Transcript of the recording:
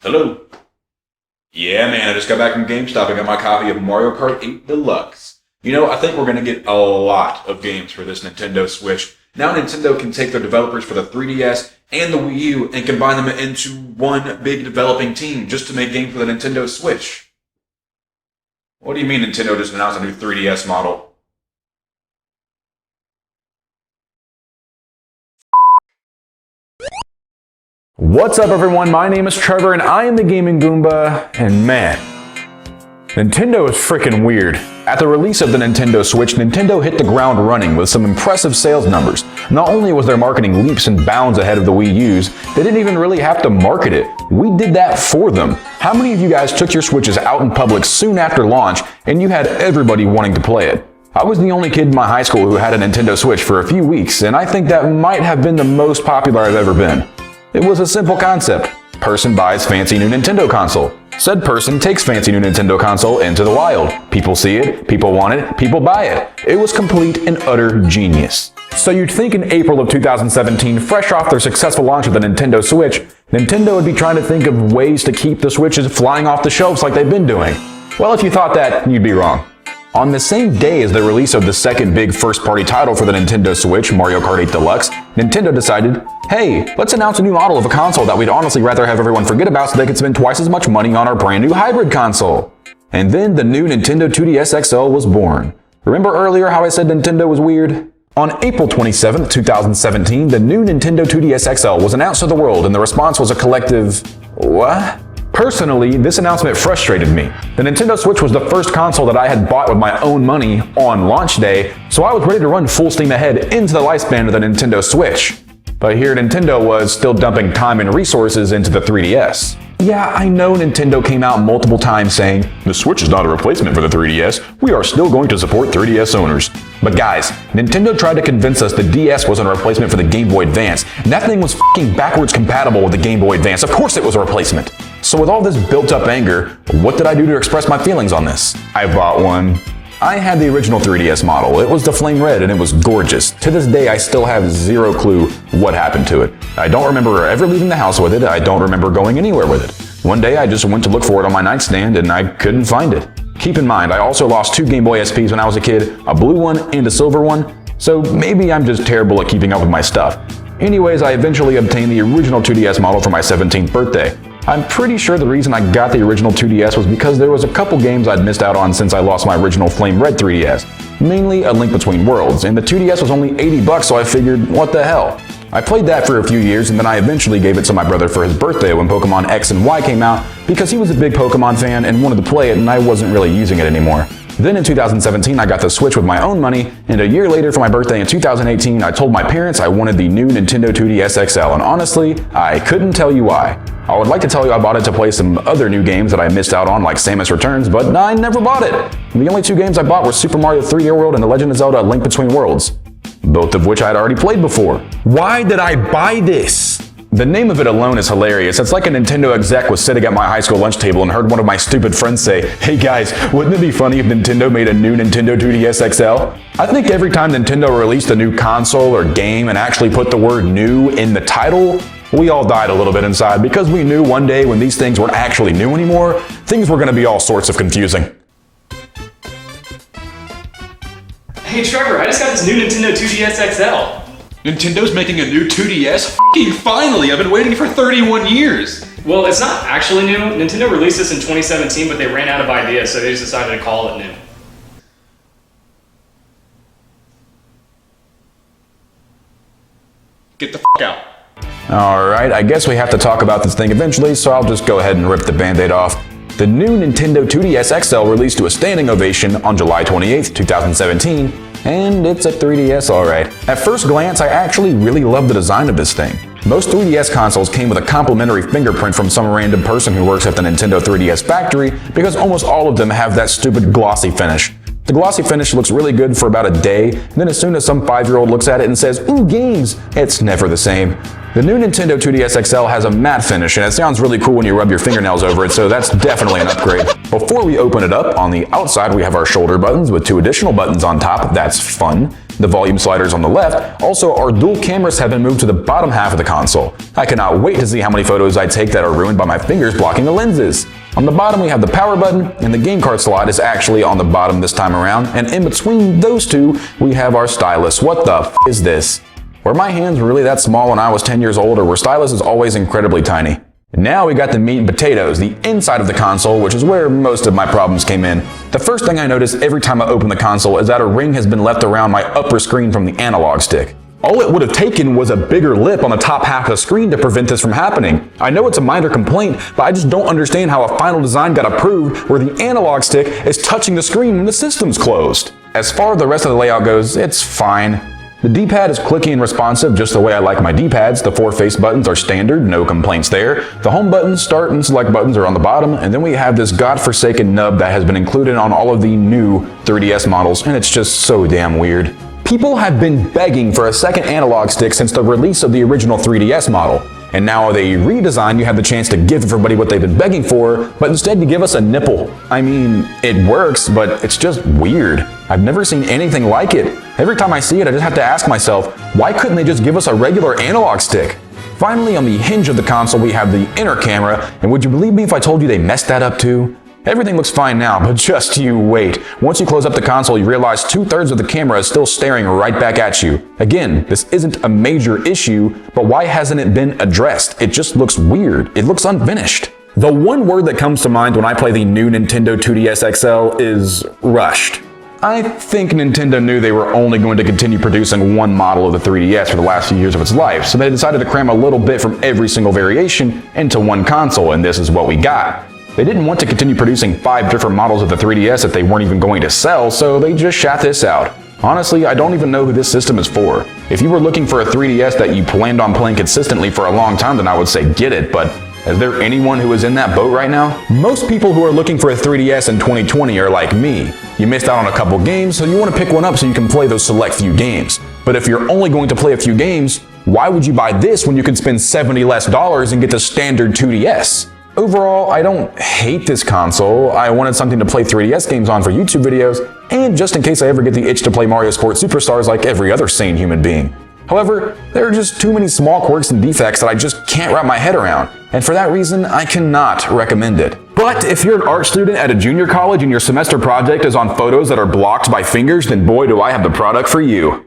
Hello. Yeah, man, I just got back from GameStop and got my copy of Mario Kart 8 Deluxe. I think we're going to get a lot of games for this Nintendo Switch. Now Nintendo can take their developers for the 3DS and the Wii U and combine them into one big developing team just to make games for the Nintendo Switch. What do you mean Nintendo just announced a new 3DS model? What's up everyone, my name is Trevor and I am the Gaming Goomba, and man, Nintendo is freaking weird. At the release of the Nintendo Switch, Nintendo hit the ground running with some impressive sales numbers. Not only was their marketing leaps and bounds ahead of the Wii U's, they didn't even really have to market it. We did that for them. How many of you guys took your Switches out in public soon after launch and you had everybody wanting to play it? I was the only kid in my high school who had a Nintendo Switch for a few weeks, and I think that might have been the most popular I've ever been. It was a simple concept. Person buys fancy new Nintendo console. Said person takes fancy new Nintendo console into the wild. People see it, people want it, people buy it. It was complete and utter genius. So you'd think in April of 2017, fresh off their successful launch of the Nintendo Switch, Nintendo would be trying to think of ways to keep the Switches flying off the shelves like they've been doing. Well, if you thought that, you'd be wrong. On the same day as the release of the second big first-party title for the Nintendo Switch, Mario Kart 8 Deluxe, Nintendo decided, hey, let's announce a new model of a console that we'd honestly rather have everyone forget about so they could spend twice as much money on our brand new hybrid console. And then the new Nintendo 2DS XL was born. Remember earlier how I said Nintendo was weird? On April 27, 2017, the new Nintendo 2DS XL was announced to the world, and the response was a collective, what? Personally, this announcement frustrated me. The Nintendo Switch was the first console that I had bought with my own money on launch day, so I was ready to run full steam ahead into the lifespan of the Nintendo Switch. But here Nintendo was still dumping time and resources into the 3DS. Yeah, I know Nintendo came out multiple times saying, the Switch is not a replacement for the 3DS, we are still going to support 3DS owners. But guys, Nintendo tried to convince us the DS wasn't a replacement for the Game Boy Advance, and that thing was f***ing backwards compatible with the Game Boy Advance. Of course it was a replacement. So with all this built-up anger, what did I do to express my feelings on this? I bought one. I had the original 3DS model. It was the flame red and it was gorgeous. To this day, I still have zero clue what happened to it. I don't remember ever leaving the house with it. I don't remember going anywhere with it. One day, I just went to look for it on my nightstand and I couldn't find it. Keep in mind, I also lost two Game Boy SPs when I was a kid, a blue one and a silver one, so maybe I'm just terrible at keeping up with my stuff. Anyways, I eventually obtained the original 2DS model for my 17th birthday. I'm pretty sure the reason I got the original 2DS was because there was a couple games I'd missed out on since I lost my original Flame Red 3DS, mainly A Link Between Worlds, and the 2DS was only $80, so I figured, what the hell? I played that for a few years, and then I eventually gave it to my brother for his birthday when Pokemon X and Y came out, because he was a big Pokemon fan and wanted to play it, and I wasn't really using it anymore. Then in 2017, I got the Switch with my own money, and a year later for my birthday in 2018, I told my parents I wanted the new Nintendo 2DS XL, and honestly, I couldn't tell you why. I would like to tell you I bought it to play some other new games that I missed out on, like Samus Returns, but I never bought it. The only two games I bought were Super Mario 3D World and The Legend of Zelda: A Link Between Worlds, both of which I had already played before. Why did I buy this? The name of it alone is hilarious. It's like a Nintendo exec was sitting at my high school lunch table and heard one of my stupid friends say, hey guys, wouldn't it be funny if Nintendo made a new Nintendo 2DS XL? I think every time Nintendo released a new console or game and actually put the word new in the title, we all died a little bit inside because we knew one day when these things weren't actually new anymore, things were going to be all sorts of confusing. Hey Trevor, I just got this new Nintendo 2DS XL. Nintendo's making a new 2DS? F***ing finally! I've been waiting for 31 years! Well, it's not actually new. Nintendo released this in 2017, but they ran out of ideas, so they just decided to call it new. Get the f*** out. Alright, I guess we have to talk about this thing eventually, so I'll just go ahead and rip the band-aid off. The new Nintendo 2DS XL released to a standing ovation on July 28th, 2017, and it's a 3DS alright. At first glance, I actually really love the design of this thing. Most 3DS consoles came with a complimentary fingerprint from some random person who works at the Nintendo 3DS factory, because almost all of them have that stupid glossy finish. The glossy finish looks really good for about a day, and then as soon as some 5-year-old looks at it and says, ooh, games, it's never the same. The new Nintendo 2DS XL has a matte finish, and it sounds really cool when you rub your fingernails over it, so that's definitely an upgrade. Before we open it up, on the outside we have our shoulder buttons with 2 additional buttons on top. That's fun. The volume sliders on the left. Also, our dual cameras have been moved to the bottom half of the console. I cannot wait to see how many photos I take that are ruined by my fingers blocking the lenses. On the bottom we have the power button, and the game card slot is actually on the bottom this time around, and in between those two we have our stylus. What the f is this? Were my hands really that small when I was 10 years old, or were styluses always incredibly tiny? And now we got the meat and potatoes, the inside of the console, which is where most of my problems came in. The first thing I notice every time I open the console is that a ring has been left around my upper screen from the analog stick. All it would have taken was a bigger lip on the top half of the screen to prevent this from happening. I know it's a minor complaint, but I just don't understand how a final design got approved where the analog stick is touching the screen when the system's closed. As far as the rest of the layout goes, it's fine. The D-pad is clicky and responsive just the way I like my D-pads. The 4 face buttons are standard, no complaints there. The home buttons, start, and select buttons are on the bottom, and then we have this godforsaken nub that has been included on all of the new 3DS models, and it's just so damn weird. People have been begging for a second analog stick since the release of the original 3DS model. And now they redesigned, you have the chance to give everybody what they've been begging for, but instead you give us a nipple. I mean, it works, but it's just weird. I've never seen anything like it. Every time I see it, I just have to ask myself, why couldn't they just give us a regular analog stick? Finally, on the hinge of the console, we have the inner camera, and would you believe me if I told you they messed that up too? Everything looks fine now, but just you wait. Once you close up the console, you realize 2/3 of the camera is still staring right back at you. Again, this isn't a major issue, but why hasn't it been addressed? It just looks weird. It looks unfinished. The one word that comes to mind when I play the new Nintendo 2DS XL is rushed. I think Nintendo knew they were only going to continue producing one model of the 3DS for the last few years of its life, so they decided to cram a little bit from every single variation into one console, and this is what we got. They didn't want to continue producing 5 different models of the 3DS that they weren't even going to sell, so they just shat this out. Honestly, I don't even know who this system is for. If you were looking for a 3DS that you planned on playing consistently for a long time, then I would say get it, but is there anyone who is in that boat right now? Most people who are looking for a 3DS in 2020 are like me. You missed out on a couple games, so you want to pick one up so you can play those select few games. But if you're only going to play a few games, why would you buy this when you can spend $70 less and get the standard 2DS? Overall, I don't hate this console. I wanted something to play 3DS games on for YouTube videos, and just in case I ever get the itch to play Mario Sports Superstars like every other sane human being. However, there are just too many small quirks and defects that I just can't wrap my head around, and for that reason, I cannot recommend it. But if you're an art student at a junior college and your semester project is on photos that are blocked by fingers, then boy do I have the product for you.